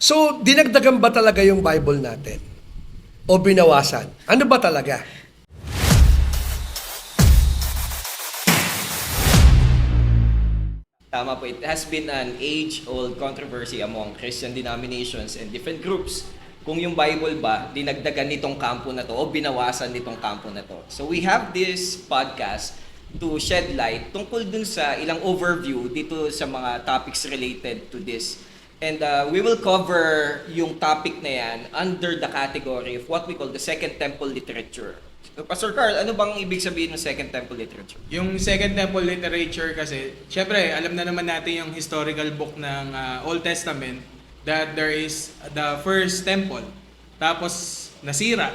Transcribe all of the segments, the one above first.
So, dinagdagan ba talaga yung Bible natin? O binawasan? Ano ba talaga? Tama po, it has been an age-old controversy among Christian denominations and different groups kung yung Bible ba dinagdagan nitong kampo na to o binawasan nitong kampo na to. So we have this podcast to shed light tungkol dun sa ilang overview dito sa mga topics related to this. And we will cover yung topic na yan under the category of what we call the Second Temple literature. So, Pastor Carl, ano bang ibig sabihin ng Second Temple literature? Yung Second Temple literature kasi, syempre, alam na naman natin yung historical book ng Old Testament that there is the first temple. Tapos, nasira.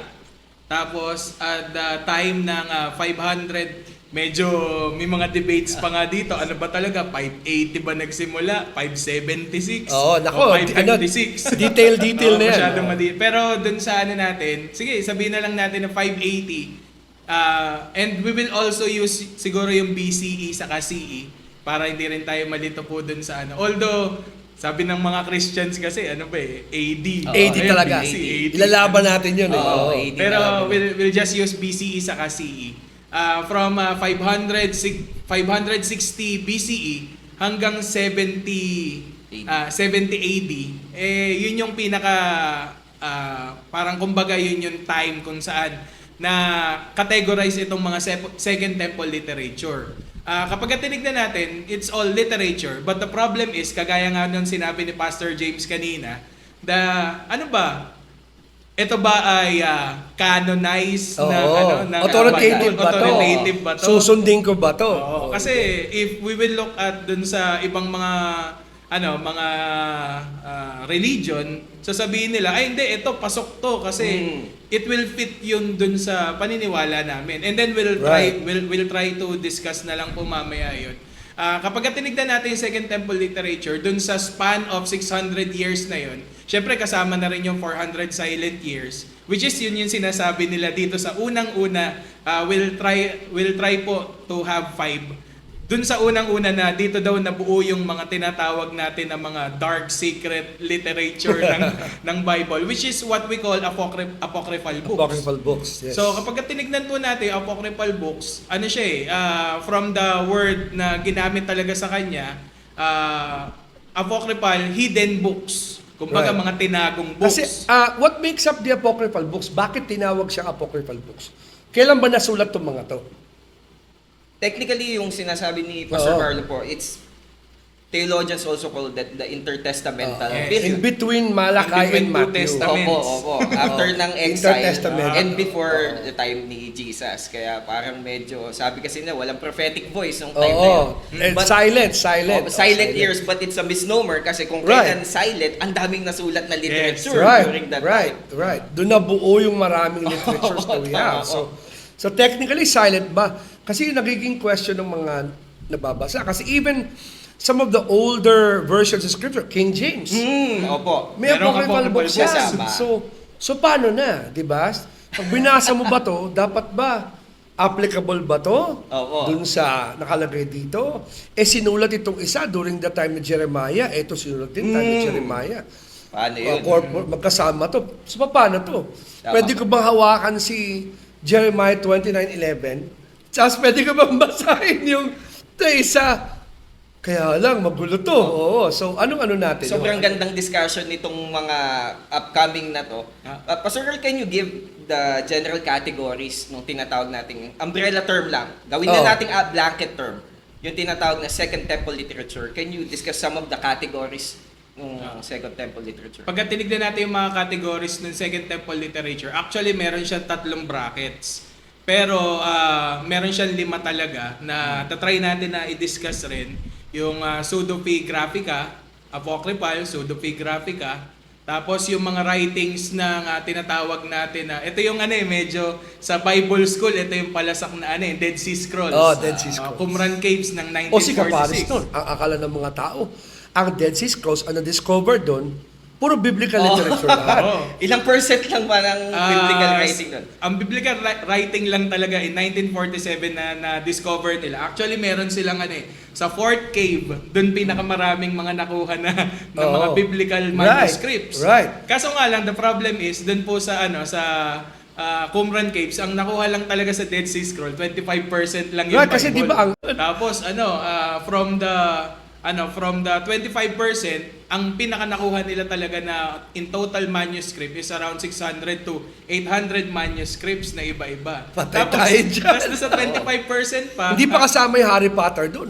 Tapos, at the time ng 500, medyo may mga debates pa nga dito. Ano ba talaga? 580 ba nagsimula? 576? Oo, nako, O 556? detail na yan. Masyadong pero dun sa ano natin, sige, sabihin na lang natin na 580. And we will also use siguro yung BCE sa CE para hindi rin tayo malito po dun sa ano. Although, sabi ng mga Christians kasi, ano ba AD. AD talaga. BC, AD. Ilalaban natin yun. Oo, eh. AD. Pero we'll just use BCE sa CE. From 560 BCE hanggang 70 AD, yun yung pinaka parang kumbaga yun yung time kung saan na categorize itong mga Second Temple literature. Kapag tinignan natin, it's all literature, but the problem is, kagaya nga nung sinabi ni Pastor James kanina, ano ba? Ito ba ay canonized na ng authoritative ba to? Authoritative ba to? Susundin ko ba to? Oo, kasi if we will look at dun sa ibang mga religion, sasabihin nila ay hindi, ito pasok to kasi it will fit yun dun sa paniniwala namin. And then we'll try to discuss na lang po mamaya yun. Kapag tinignan natin yung Second Temple literature, dun sa span of 600 years na yun, syempre kasama na rin yung 400 silent years, which is yun yung sinasabi nila dito sa unang-una, we'll try po to have 5. Dun sa unang-una na dito daw nabuo yung mga tinatawag natin na mga dark secret literature ng Bible, which is what we call apocryphal books. Apocryphal books, yes. So kapag tinignan po natin apocryphal books, ano siya from the word na ginamit talaga sa kanya, apocryphal, hidden books. Kumbaga mga tinagong books. Kasi what makes up the apocryphal books? Bakit tinawag siyang apocryphal books? Kailan ba nasulat itong mga to? Technically, yung sinasabi ni Pastor Carlo po, it's theologians also call that the intertestamental period. In between Malachi and Matthew. Opo. After ng exile Intertestament. and before the time ni Jesus. Kaya parang medyo, sabi kasi na walang prophetic voice nung time na yun. And But- silent. Silent ears, but it's a misnomer kasi kung kailan silent, ang daming nasulat na literature during that time. Right. Doon nabuo yung maraming literatures na we have. So technically, silent ba? Kasi yung nagiging question ng mga nababasa. Kasi even some of the older versions of Scripture, King James, Opo. may apocryphal books yan. kasama. So paano na? Diba? Pag binasa mo ba to, dapat ba applicable ba to? Opo. Dun sa nakalagay dito? Sinulat itong isa during the time ni Jeremiah. Ito sinulat din time ni Jeremiah. Paano yun? Magkasama to. So paano to? Tama. Pwede ko bang hawakan si Jeremiah 29:11? Tapos pwede ko bang basahin yung isa? Kaya lang, magulo to. Oo. So, anong natin? Sobrang gandang discussion nitong mga upcoming na to. Pastor Carl, can you give the general categories nung tinatawag nating umbrella term lang? Gawin na nating a blanket term. Yung tinatawag na Second Temple literature. Can you discuss some of the categories ng Second Temple literature? Pagka tinignan natin yung mga categories ng Second Temple literature, actually meron siyang 3 brackets. Pero meron siyang 5 talaga na tatry natin na i-discuss rin. Yung pseudepigraphica, apocryphal, pseudepigraphica, tapos yung mga writings ng tinatawag natin na ito yung medyo sa Bible school, ito yung palasak na Dead Sea Scrolls. Dead Sea Scrolls. Qumran Caves ng 1946. O si Kaparis nun. Ang akala ng mga tao, ang Dead Sea Scrolls, ang na-discover doon, puro biblical literature lahat. Oo. Ilang percent lang ba ng biblical Ah, writing nun? Ang biblical writing lang talaga in 1947 na discover nila. Actually, meron silang sa fourth cave, doon pinakamaraming mga nakuha na ng mga Oo. biblical manuscripts. Right. Kaso nga lang, the problem is, doon po sa Qumran Caves, ang nakuha lang talaga sa Dead Sea Scroll, 25% lang yung Right, kasi di ba ang- Tapos from the 25%, ang pinaka nakuha nila talaga na in total manuscript is around 600 to 800 manuscripts na iba-iba. Patay tayo dyan. Tapos sa 25% pa, Hindi pa kasama yung Harry Potter doon.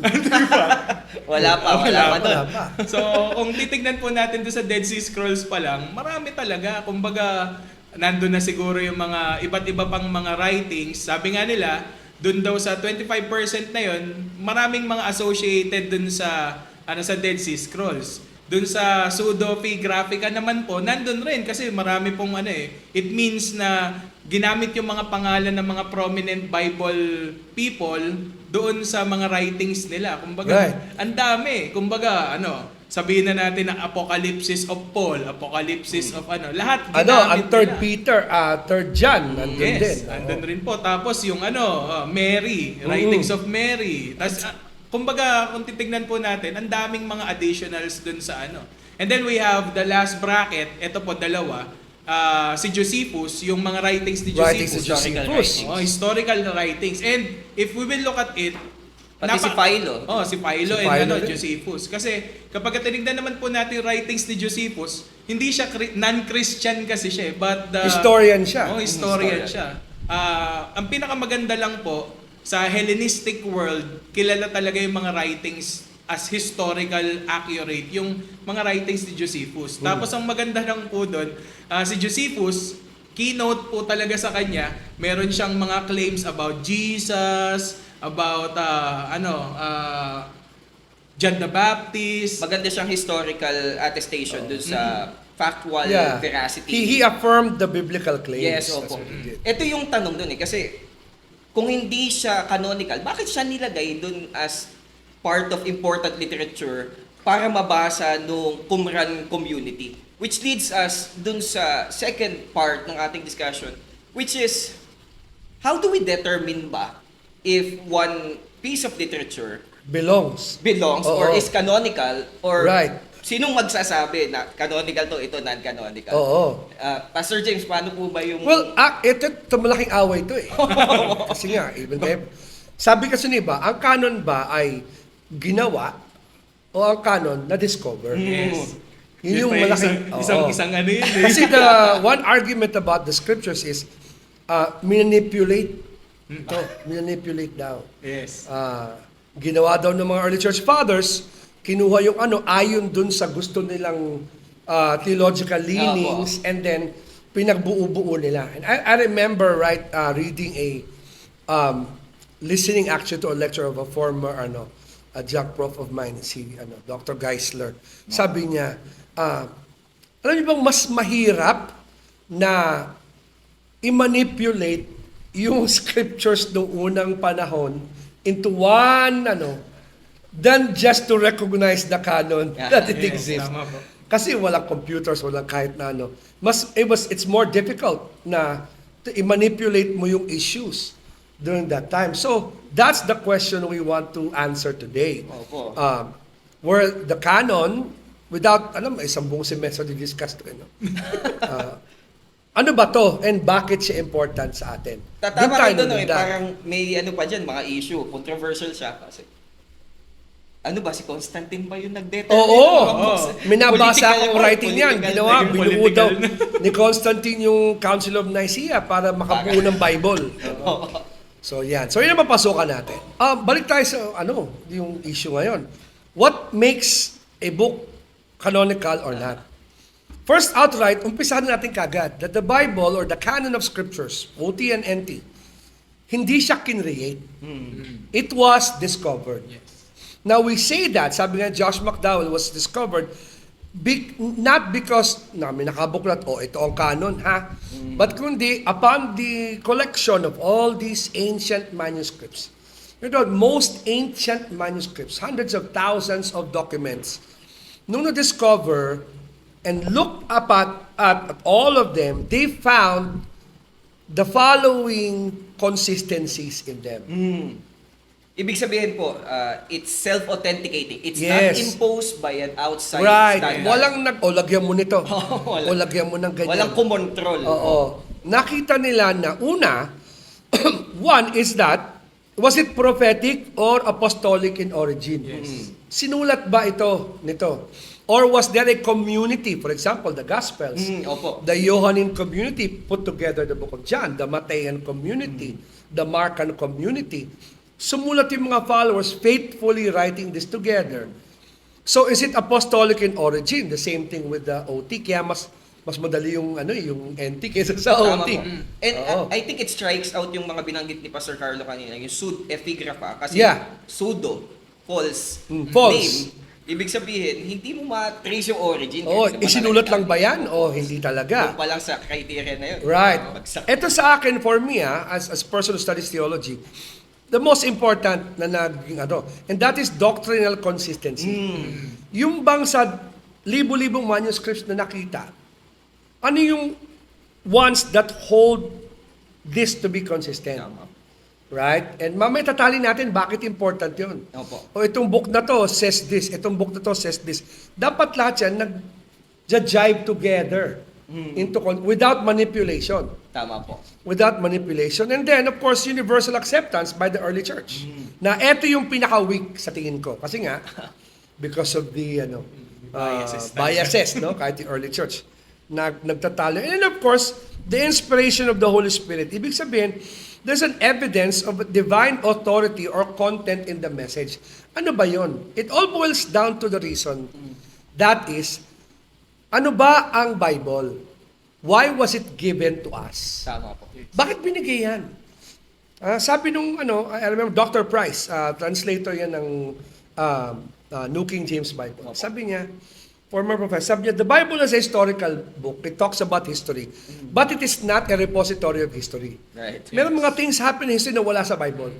Wala pa dun. Wala pa. So, kung titignan po natin doon sa Dead Sea Scrolls pa lang, marami talaga. Kumbaga, nandun na siguro yung mga iba't iba pang mga writings. Sabi nga nila, doon daw sa 25% na yon, maraming mga associated doon sa sa Dead Sea Scrolls. Doon sa pseudepigraphica naman po, nandun rin kasi marami pong it means na ginamit yung mga pangalan ng mga prominent Bible people doon sa mga writings nila. Kumbaga, Right. ang dami. Kumbaga, sabihin na natin ang Apocalypse of Paul, Apocalypse of lahat Ang ginamit 3 nila. Peter, 3 John, nandun din. Yes, andun rin po. Tapos yung Mary, writings of Mary. Tapos, kumbaga, kung titignan po natin, ang daming mga additionals dun sa And then we have the last bracket, ito po dalawa, si Josephus, yung mga writings ni Writings ni Josephus. Historical Josephus. writings. Historical writings. And if we will look at it, Pati si Philo. Si Philo Si and Philo rin. Josephus. Kasi kapag tinignan naman po natin yung writings ni Josephus, hindi siya non-Christian kasi siya, but Historian siya. Historian Historian. siya. Ang pinakamaganda lang po, sa Hellenistic world, kilala talaga yung mga writings as historical accurate, yung mga writings ni Josephus. Tapos ang maganda lang po doon, si Josephus, keynote po talaga sa kanya, meron siyang mga claims about Jesus, about John the Baptist. Maganda siyang historical attestation dun sa factual Yeah. veracity. He affirmed the biblical claims. Yes, That's opo. what he did. Ito yung tanong dun kasi kung hindi siya canonical, bakit siya nilagay dun as part of important literature para mabasa nung Qumran community? Which leads us dun sa second part ng ating discussion, which is, how do we determine ba if one piece of literature Belongs. belongs Oo. or is canonical or Right. sinong magsasabi na canonical to, ito non-canonical? Oo. Pastor James, paano po ba yung... Well, ito malaking away to eh. Kasi nga, even if, sabi kasi ni iba, ang canon ba ay ginawa o ang canon na discover? Yes. Yun yung pa malaking... oo. isang yun eh. Kasi the one argument about the scriptures is manipulate. Ito, manipulate daw. Yes. Ginawa daw ng mga early church fathers, kinuha yung ayon dun sa gusto nilang theological leanings and then pinagbuo-buo nila. And I remember reading listening actually to a lecture of a former a Jack prof of mine, si Dr. Geisler. Sabi niya, alam niyo bang mas mahirap na i-manipulate yung scriptures noong unang panahon into one than just to recognize the canon that it Yes, exists. tama po. Kasi walang computers, walang kahit na it's more difficult na to i-manipulate mo yung issues during that time. So, that's the question we want to answer today. Opo. Where the canon, without, isang buong semester di-discuss to, ano ba to and bakit siya important sa atin? Tatama kayo doon, nagdaan. parang may pa dyan, mga issue, controversial siya kasi. Ano ba, si Constantine ba yung nag-determine? Oo. Minabasa Political akong or writing yan. political Ginawa, naging binuo political daw ni Constantine yung Council of Nicaea para makabuo ng Bible. So yan. So yun ang papasukan natin. Balik tayo sa yung issue ngayon. What makes a book canonical or not? First outright, umpisahan natin kagad that the Bible or the canon of scriptures, OT and NT, hindi siya kinreate. It was discovered. Now we say that, sabi nga Josh McDowell was discovered not because may nakabuklat, ito ang canon, but kundi upon the collection of all these ancient manuscripts. Most ancient manuscripts, hundreds of thousands of documents, nung na-discover, and looked up at all of them, they found the following consistencies in them. Ibig sabihin po, it's self-authenticating. It's Yes. not imposed by an outside Right. standard. Walang lagyan mo nito. Wala. O lagyan mo ng ganyan. Walang kumontrol. Oo. Nakita nila na una, one is that, was it prophetic or apostolic in origin? Yes. Sinulat ba ito nito? Or was there a community, for example, the Gospels, Opo. the Johannine community put together the book of John, the Matthean community, the Markan community. Sumulat yung mga followers faithfully writing this together. So is it apostolic in origin? The same thing with the OT. Kaya mas madali yung yung NT kaysa sa Tama OT. po. And Oo. I think it strikes out yung mga binanggit ni Pastor Carlo kanina, yung epigrapha. Kasi Yeah. pseudo, false, false. name. Ibig sabihin, hindi mo ma-trace yung origin. Oh, Kasi naman isinulat talaga lang ba yan o hindi talaga? Doon pa lang sa criteria na yun. Right. Bagsak. Ito sa akin, for me, as person who studies theology, the most important na naging and that is doctrinal consistency. Yung bang sa libo-libong manuscripts na nakita, ano yung ones that hold this to be consistent? Tama. Right? And mamaya tatalin natin bakit important yun. Opo. O itong book na to says this, itong book na to says this. Dapat lahat yan nag-jive together without manipulation. Tama po. Without manipulation. And then, of course, universal acceptance by the early church. Na eto yung pinaka-weak sa tingin ko. Kasi nga, because of the biases, no? Kahit the early church. Nagtatalo. And then, of course, the inspiration of the Holy Spirit. Ibig sabihin, there's an evidence of divine authority or content in the message. Ano ba yon? It all boils down to the reason. That is, ano ba ang Bible? Why was it given to us? Tama po. Bakit binigay yan? Sabi nung, I remember Dr. Price, translator yan ng New King James Bible. Sabi niya, former professor, sabi niya, the Bible is a historical book. It talks about history. But it is not a repository of history. Right. Meron mga things happen in history na wala sa Bible.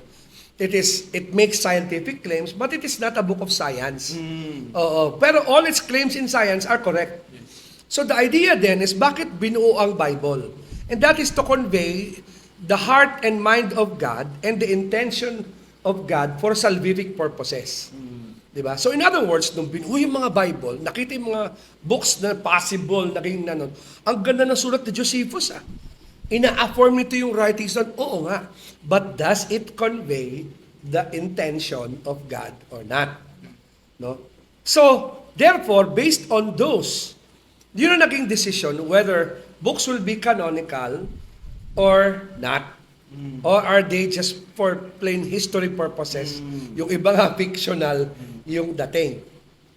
It makes scientific claims, but it is not a book of science. Oo. Pero all its claims in science are correct. So the idea then is bakit binuo ang Bible? And that is to convey the heart and mind of God and the intention of God for salvific purposes. Diba? So in other words, nung binuo yung mga Bible, nakita yung mga books na possible, naging nanon, ang ganda ng sulat ni Josephus. Ina-affirm nito yung writings doon. Oo nga. But does it convey the intention of God or not? No? So, therefore, based on those, yun ang naging decision whether books will be canonical or not. Or are they just for plain history purposes? Yung iba nga fictional yung dating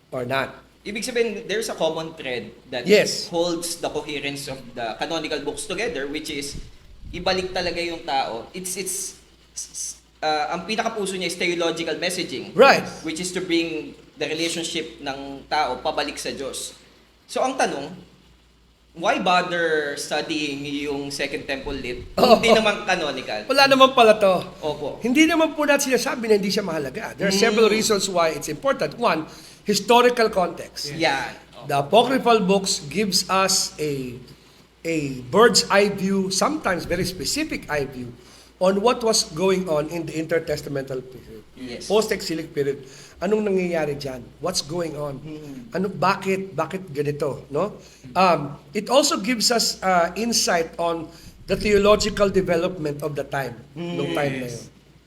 or not. Ibig sabihin, there's a common thread that Yes. holds the coherence of the canonical books together, which is ibalik talaga yung tao. Ang pinakapuso niya is theological messaging. Right. Which is to bring the relationship ng tao pabalik sa Diyos. So ang tanong, why bother studying yung Second Temple Lit kung hindi naman canonical? Wala naman pala to. Opo. Hindi naman po natin sinasabi na hindi siya mahalaga. There are several reasons why it's important. One, historical context. Yan. The apocryphal books gives us a bird's eye view, sometimes very specific eye view, on what was going on in the intertestamental period. Yes. Post-exilic period. Anong nangyayari dyan? What's going on? Bakit ganito? No? It also gives us insight on the theological development of the time. Nung time na yun.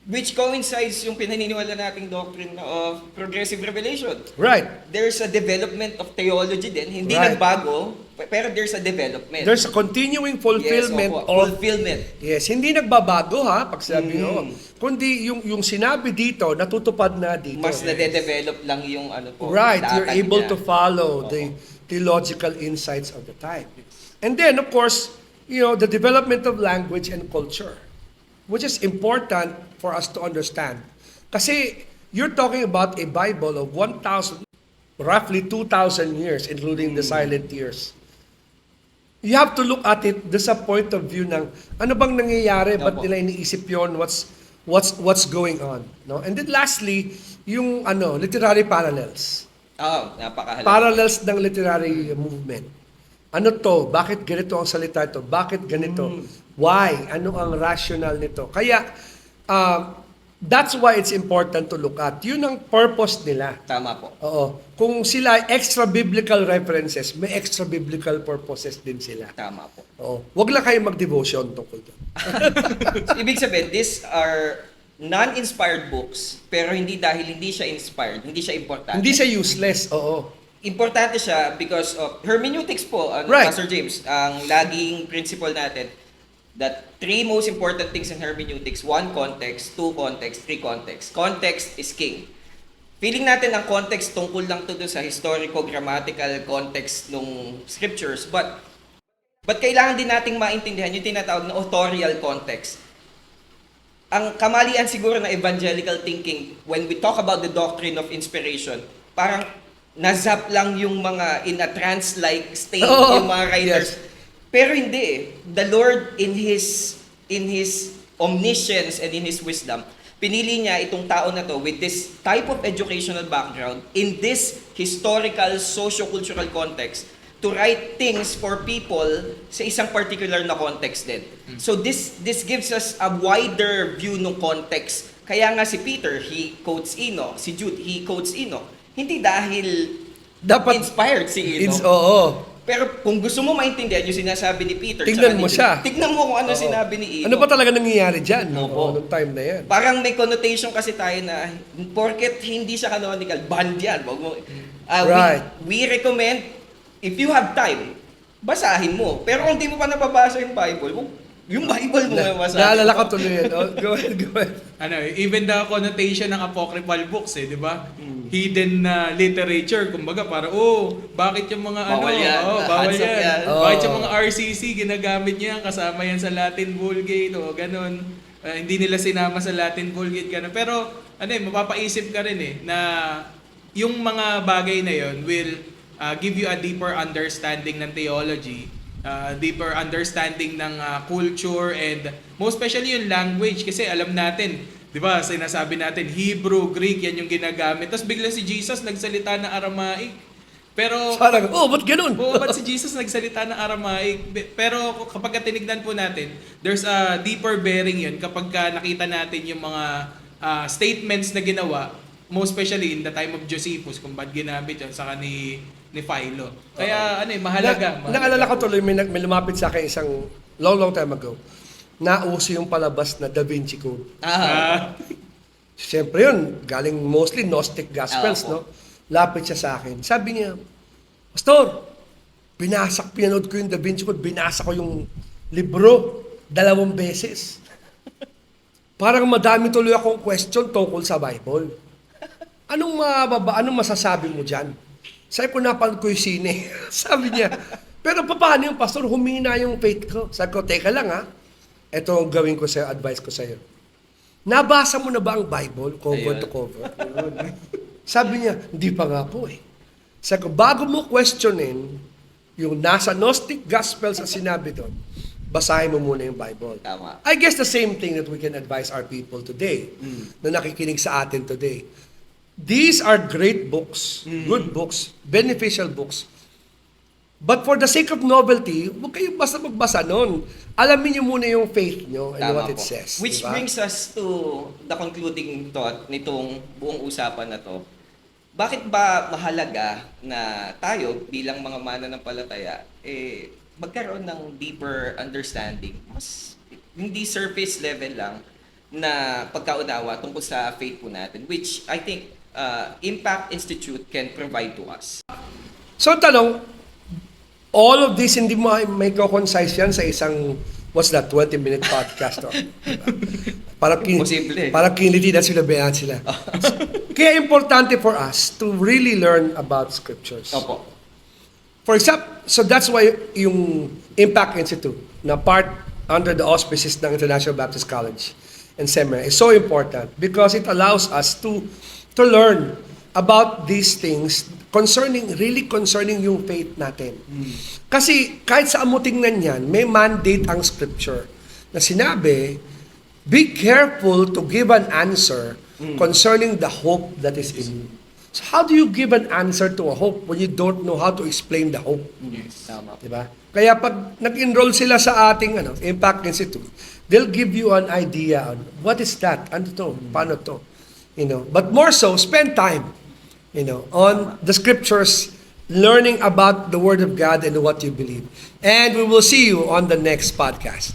Which coincides yung pinaniniwala nating doctrine of progressive revelation. Right. There's a development of theology din. Hindi Right. nagbago, pero there's a development. There's a continuing fulfillment yes, of fulfillment. Yes, hindi nagbabago pag sabi kundi yung sinabi dito natutupad na dito. Mas nade-develop lang yung ano po. Right, you're data able niya. to follow Oo. the theological insights of the time. And then of course, the development of language and culture, which is important for us to understand. Kasi you're talking about a Bible of 1,000, roughly 2,000 years, including the silent years. You have to look at it sa point of view ng ano bang nangyayari, ba't Opo. nila iniisip yon, what's going on, no? And then lastly, yung literary parallels. Napakahalaga. Parallels ng literary movement. Ano to? Bakit ganito ang salita ito? Bakit ganito? Why? Ano ang rational nito? Kaya, that's why it's important to look at. Yun ang purpose nila. Tama po. Oo. Kung sila ay extra biblical references, may extra biblical purposes din sila. Tama po. Oo. Huwag lang kayo mag-devotion tungkol doon. So, ibig sabihin, these are non-inspired books, pero hindi dahil hindi siya inspired, hindi siya importante. Hindi siya useless. Oo. Importante siya because of hermeneutics po, Right. Pastor James. Ang laging principle natin, that 3 most important things in hermeneutics: 1, context; 2, context; 3, context. Context is king. Feeling natin ang context tungkol lang to doon sa historico-grammatical context ng scriptures, but kailangan din nating maintindihan yung tinatawag na authorial context. Ang kamalian siguro na evangelical thinking, when we talk about the doctrine of inspiration, parang nazap lang yung mga in a trance-like state, yung mga writers. Yes. Pero hindi eh. The Lord in His omniscience and in His wisdom, pinili niya itong tao na to with this type of educational background, in this historical, socio-cultural context, to write things for people sa isang particular na context din. So this gives us a wider view ng context. Kaya nga si Peter, he quotes Enoch. Si Jude, he quotes Enoch. Hindi dahil Dapat, inspired si Enoch. oo. Pero kung gusto mo maintindihan yung sinasabi ni Peter, Tingnan tsaka ni mo Jude, siya. tignan mo kung ano Oo. sinabi ni Enoch. Ano ba talaga nangyayari dyan? Opo. Noong time na yan. Parang may connotation kasi tayo na porket hindi siya canonical, banned yan. Wag mo, Right. we recommend, if you have time, basahin mo. Pero kung di mo pa nababasa yung Bible mo mabasahin. Naalala ko tuloy yan. Oh, go ahead. Even the connotation ng apocryphal books, di ba? Hidden na literature, kumbaga para bakit yung mga Bawal yan. bawal Hands up yan. yan. Bakit Oh. yung mga RCC ginagamit niya, kasama yan sa Latin Vulgate o ganun. Hindi nila sinama sa Latin Vulgate ganun. Pero mapapaisip ka rin na yung mga bagay na yon will give you a deeper understanding ng theology, deeper understanding ng culture, and most especially yung language. Kasi alam natin, di ba, sinasabi natin, Hebrew, Greek, yan yung ginagamit. Tapos bigla si Jesus nagsalita ng Aramaic. Pero, Parang, ba't ganun? ba't si Jesus nagsalita ng Aramaic? Pero kapag tinignan po natin, there's a deeper bearing yun kapag nakita natin yung mga statements na ginawa, most especially in the time of Josephus, kung ba't ginamit yun, saka ni Philo. Kaya mahalaga. Naalala ko tuloy, may lumapit sa akin isang long time ago. Nauso yung palabas na Da Vinci Code. Siyempre yun, galing mostly Gnostic Gospels, Opo. no? Lapit siya sa akin. Sabi niya, Pastor, pinanood ko yung Da Vinci Code, binasa ko yung libro 2 beses. Parang madami tuloy akong question tungkol sa Bible. Anong masasabi mo dyan? Sabi ko, napanood ko yung sine. Sabi niya, pero paano yung pastor, humina yung faith ko. Sabi ko, teka lang ha. Ito ang gawin ko sa'yo, advice ko sa'yo. Nabasa mo na ba ang Bible, cover Ayun. to cover? Sabi niya, hindi pa nga po eh. Sabi ko, bago mo questionin yung nasa Gnostic Gospel sa sinabi doon, basahin mo muna yung Bible. Tama. I guess the same thing that we can advise our people today, na nakikinig sa atin today. These are great books, good books, beneficial books. But for the sake of novelty, huwag kayong basta magbasa nun. Alamin niyo muna yung faith niyo and Tama what it po. says. Which diba? brings us to the concluding thought nitong buong usapan na to. Bakit ba mahalaga na tayo bilang mga mananampalataya magkaroon ng deeper understanding? Mas hindi surface level lang na pagkaunawa tungkol sa faith po natin, which I think Impact Institute can provide to us. So tanong, all of this hindi mo may concise yan sa isang, what's that, 20-minute podcast? Or, Posible. Parang kiniliti na sila, bayan sila. Kaya importante for us to really learn about scriptures. Opo. For example, so that's why yung Impact Institute na part under the auspices ng International Baptist College and Seminary is so important because it allows us to learn about these things concerning yung faith natin. Kasi kahit sa mo tingnan yan, may mandate ang scripture na sinabi, be careful to give an answer concerning the hope that is in you. So how do you give an answer to a hope when you don't know how to explain the hope? Yes. Tama. Diba? Kaya pag nag-enroll sila sa ating Impact Institute, they'll give you an idea on what is that, ano to, paano to. But more so, spend time, on the scriptures, learning about the Word of God and what you believe. And we will see you on the next podcast.